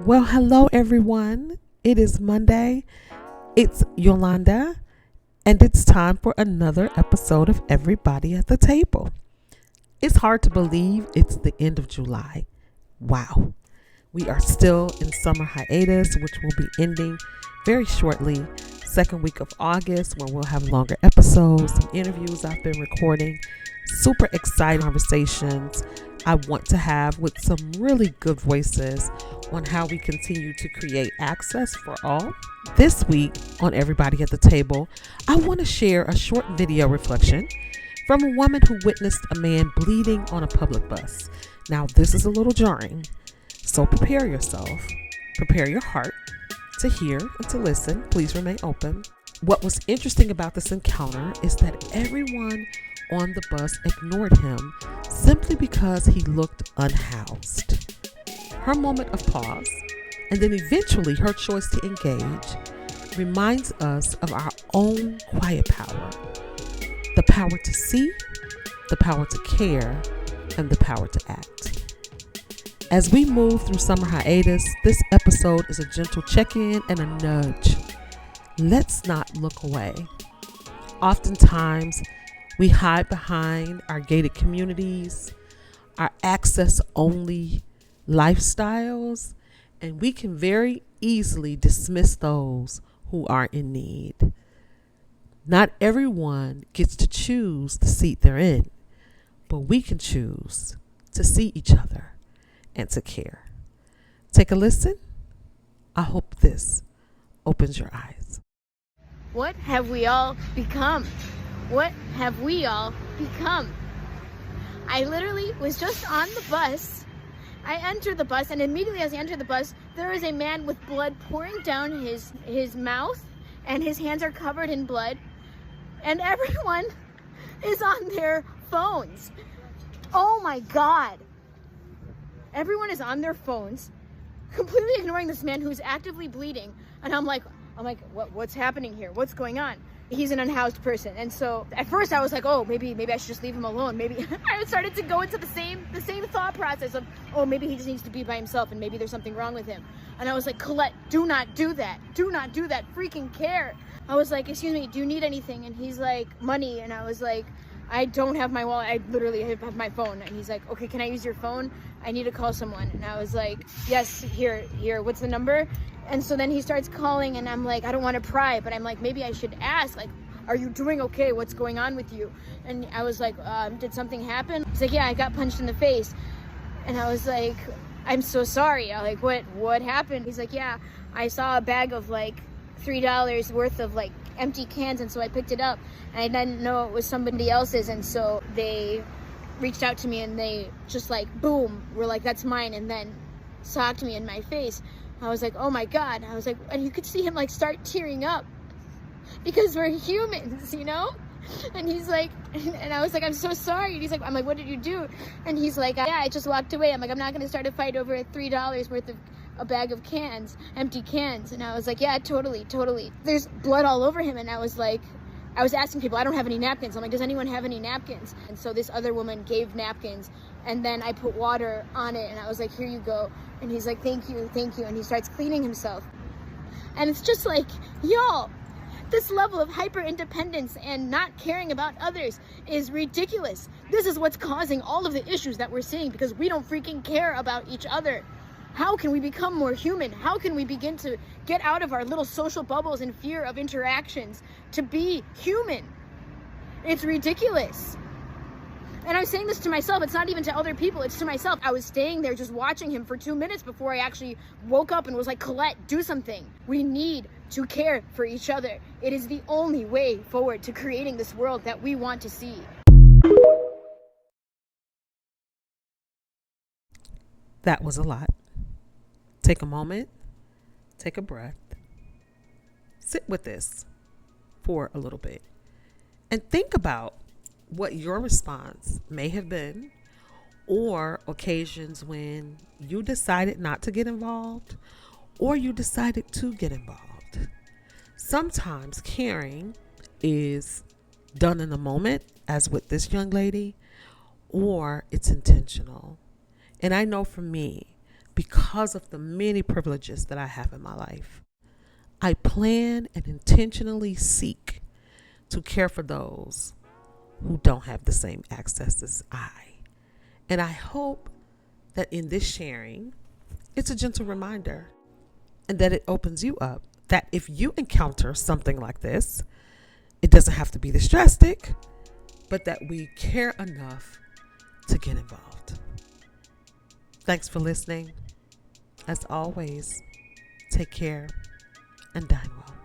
Well, hello everyone. It is Monday. It's Yolanda, and it's time for another episode of Everybody at the Table. It's hard to believe it's the end of July. Wow. We are still in summer hiatus, which will be ending very shortly. Second week of August, where we'll have longer episodes, some interviews I've been recording, super exciting conversations I want to have with some really good voices on how we continue to create access for all. This week on Everybody at the Table, I want to share a short video reflection from a woman who witnessed a man bleeding on a public bus. Now, this is a little jarring, so prepare yourself, prepare your heart to hear and to listen. Please remain open. What was interesting about this encounter is that everyone on the bus ignored him simply because he looked unhoused. Her moment of pause, and then eventually her choice to engage, reminds us of our own quiet power. The power to see, the power to care, and the power to act. As we move through summer hiatus, this episode is a gentle check-in and a nudge. Let's not look away. Oftentimes, we hide behind our gated communities, our access-only lifestyles, and we can very easily dismiss those who are in need. Not everyone gets to choose the seat they're in, but we can choose to see each other and to care. Take a listen. I hope this opens your eyes. What have we all become? What have we all become? I literally was just on the bus. I entered the bus, and immediately as I entered the bus, there is a man with blood pouring down his mouth, and his hands are covered in blood, and everyone is on their phones. Oh my God. Everyone is on their phones, completely ignoring this man who's actively bleeding, and I'm like, what's happening here? What's going on? He's an unhoused person, and so at first I was like, oh, maybe I should just leave him alone. Maybe I started to go into the same thought process of, oh, maybe he just needs to be by himself, and maybe there's something wrong with him. And I was like, Colette, do not do that. Do not do that. Freaking care. I was like, excuse me, do you need anything? And he's like, money. And I was like, I don't have my wallet. I literally have my phone. And he's like, okay, can I use your phone? I need to call someone. And I was like, yes, here, what's the number? And so then he starts calling, and I'm like, I don't want to pry, but I'm like, maybe I should ask, like, are you doing okay? What's going on with you? And I was like, did something happen? He's like, yeah, I got punched in the face. And I was like, I'm so sorry. I'm like, what happened? He's like, yeah, I saw a bag of like $3 worth of like empty cans, and so I picked it up, and I didn't know it was somebody else's, and so they reached out to me, and they just like, boom, were like, that's mine, and then socked me in my face. I was like, oh my God. I was like, and you could see him like start tearing up because we're humans, you know? And he's like, and I was like, I'm so sorry. And he's like, I'm like, what did you do? And he's like, yeah, I just walked away. I'm like, I'm not going to start a fight over $3 worth of a bag of cans, empty cans. And I was like, yeah, totally. There's blood all over him. And I was like, I was asking people, I don't have any napkins. I'm like, does anyone have any napkins? And so this other woman gave napkins, and then I put water on it, and I was like, here you go. And he's like, thank you. And he starts cleaning himself. And it's just like, y'all, this level of hyper independence and not caring about others is ridiculous. This is what's causing all of the issues that we're seeing, because we don't freaking care about each other. How can we become more human? How can we begin to get out of our little social bubbles and fear of interactions to be human? It's ridiculous. And I'm saying this to myself. It's not even to other people. It's to myself. I was staying there just watching him for 2 minutes before I actually woke up and was like, Colette, do something. We need to care for each other. It is the only way forward to creating this world that we want to see. That was a lot. Take a moment, take a breath, sit with this for a little bit, and think about what your response may have been, or occasions when you decided not to get involved, or you decided to get involved. Sometimes caring is done in the moment, as with this young lady, or it's intentional. And I know for me, because of the many privileges that I have in my life. I plan and intentionally seek to care for those who don't have the same access as I. And I hope that in this sharing, it's a gentle reminder and that it opens you up that if you encounter something like this, it doesn't have to be this drastic, but that we care enough to get involved. Thanks for listening. As always, take care and dine well.